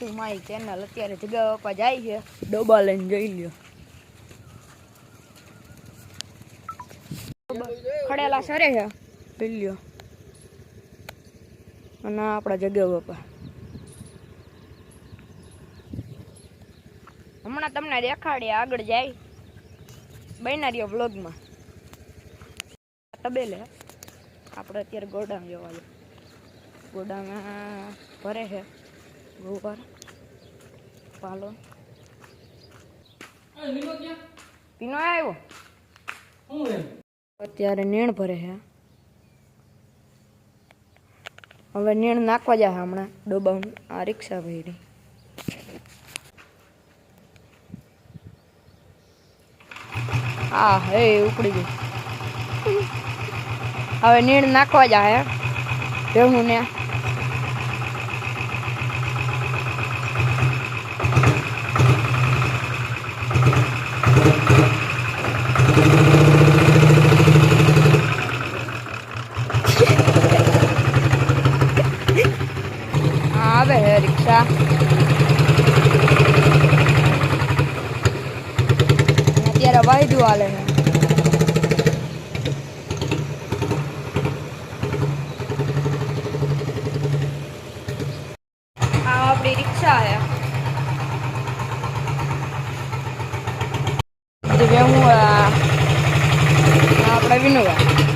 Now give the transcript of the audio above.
To my channel. અત્યારે જગ્યા બાપા જાય છે, ડોબા લઈને જઈ લ્યો. ખડેલા સરે છે પી લ્યો. અને આપણા જગ્યા બાપા હમણાં તમને દેખાડીએ આગળ જાય બનારીઓ વ્લોગમાં. તબેલે આપણે અત્યારે ગોડાઉન જવા દે. ગોડાઉનમાં ભરે છે ગોબર પાલો. પીનો આવ્યો અત્યારે નીણ ભરે છે. હવે નીણ નાખવા જાય હમણાં ડોબાઉન. આ રિક્ષા ભરી હા હે ઉપડી ગઈ. હવે નીણ નાખવા જાય ભેહું ને. આવે હે રિક્ષા. અત્યારે વાયદું હાલે છે. આ આપણી રિક્ષા છે. આપણે વિનુભાઈ